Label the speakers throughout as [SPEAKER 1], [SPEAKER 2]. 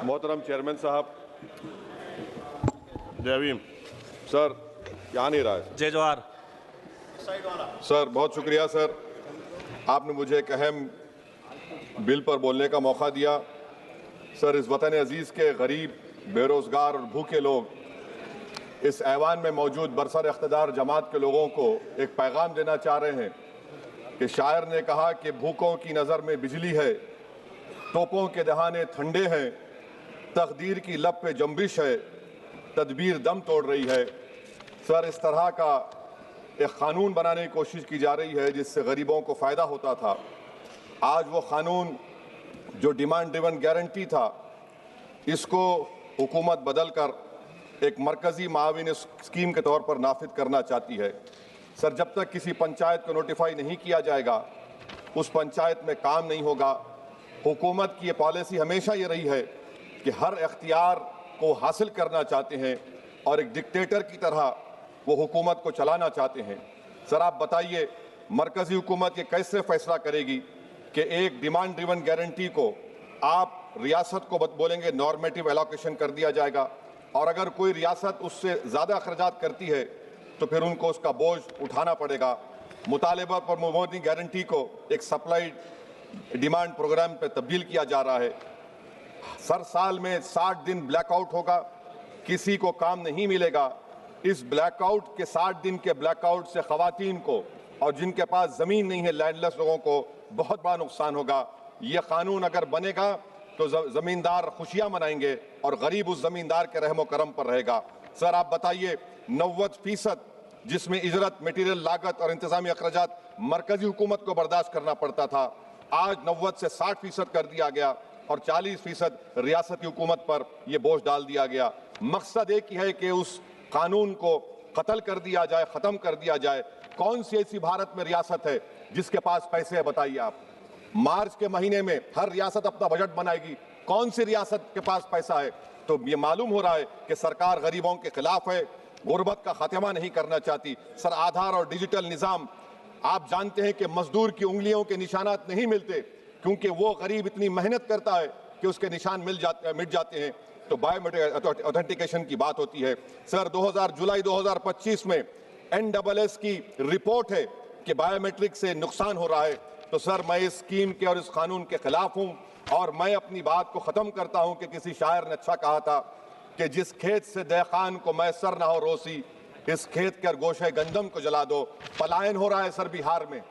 [SPEAKER 1] मोहतरम चेयरमैन साहब,
[SPEAKER 2] जयवीम
[SPEAKER 1] सर यहाँ नहीं रहा है।
[SPEAKER 3] जय जवाहर।
[SPEAKER 1] सर बहुत शुक्रिया सर, आपने मुझे एक अहम बिल पर बोलने का मौका दिया। सर, इस वतन अजीज़ के गरीब, बेरोज़गार और भूखे लोग इस ऐवान में मौजूद बरसर इख्तिदार जमात के लोगों को एक पैगाम देना चाह रहे हैं कि शायर ने कहा कि भूखों की नज़र में बिजली है, तोपों के दहाने ठंडे हैं, तकदीर की लब पे जंबिश है, तदबीर दम तोड़ रही है। सर, इस तरह का एक क़ानून बनाने की कोशिश की जा रही है जिससे गरीबों को फ़ायदा होता था। आज वो क़ानून जो डिमांड ड्रिवन गारंटी था, इसको हुकूमत बदल कर एक मरकज़ी माविन स्कीम के तौर पर नाफिद करना चाहती है। सर, जब तक किसी पंचायत को नोटिफाई नहीं किया जाएगा, उस पंचायत में काम नहीं होगा। हुकूमत की ये पॉलिसी हमेशा ये रही है कि हर इख्तियार को हासिल करना चाहते हैं और एक डिक्टेटर की तरह वो हुकूमत को चलाना चाहते हैं। सर, आप बताइए, मरकज़ी हुकूमत ये कैसे फ़ैसला करेगी कि एक डिमांड ड्रिवन गारंटी को आप रियासत को बोलेंगे नॉर्मेटिव एलोकेशन कर दिया जाएगा, और अगर कोई रियासत उससे ज़्यादा अखराजात करती है तो फिर उनको उसका बोझ उठाना पड़ेगा। मुतालिबा पर मबनी गारंटी को एक सप्लाई डिमांड प्रोग्राम पर तब्दील किया जा रहा है। सर, साल में 60 दिन ब्लैकआउट होगा, किसी को काम नहीं मिलेगा। इस ब्लैकआउट के 60 दिन के ब्लैकआउट से ख़वातीन को और जिनके पास ज़मीन नहीं है, लैंडलेस लोगों को बहुत बड़ा नुकसान होगा। ये क़ानून अगर बनेगा तो ज़मींदार खुशियाँ मनाएंगे और गरीब उस ज़मींदार के रहमो करम पर रहेगा। सर, आप बताइए, 90% जिसमें इजरत, मटीरियल लागत और इंतज़ामी अखराजात मरकज़ी हुकूमत को बर्दाश्त करना पड़ता था, आज 90 से 60% कर दिया गया और 40% रियासती हुकूमत पर यह बोझ डाल दिया गया। मकसद एक ही है कि उस कानून को कत्ल कर दिया जाए, ख़त्म कर दिया जाए। कौन सी ऐसी भारत में रियासत है जिसके पास पैसे है, बताइए आप। मार्च के महीने में हर रियासत अपना बजट बनाएगी, कौन सी रियासत के पास पैसा है? तो ये मालूम हो रहा है कि सरकार गरीबों के खिलाफ है, गुर्बत का खात्मा नहीं करना चाहती। सर, आधार और डिजिटल निज़ाम, आप जानते हैं कि मजदूर की उंगलियों के निशानात नहीं मिलते क्योंकि वो गरीब इतनी मेहनत करता है कि उसके निशान मिट जाते हैं। तो बायोमेट्रिक ऑथेंटिकेशन की बात होती है। सर, जुलाई 2025 में NSS की रिपोर्ट है कि बायोमेट्रिक से नुकसान हो रहा है। तो सर, मैं इस स्कीम के और इस कानून के खिलाफ हूं और मैं अपनी बात को ख़त्म करता हूं कि किसी शायर ने अच्छा कहा था कि जिस खेत से देखान को मैसर ना हो रोसी, इस खेत के गोशे गंदम को जला दो। पलायन हो रहा है सर बिहार में,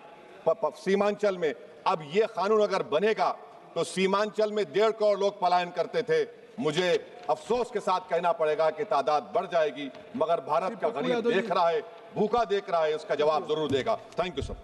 [SPEAKER 1] सीमांचल में। अब ये कानून अगर बनेगा तो सीमांचल में 1.5 करोड़ लोग पलायन करते थे। मुझे अफसोस के साथ कहना पड़ेगा कि तादाद बढ़ जाएगी, मगर भारत का गरीब देख रहा है, भूखा देख रहा है, उसका जवाब जरूर देगा। Thank you sir.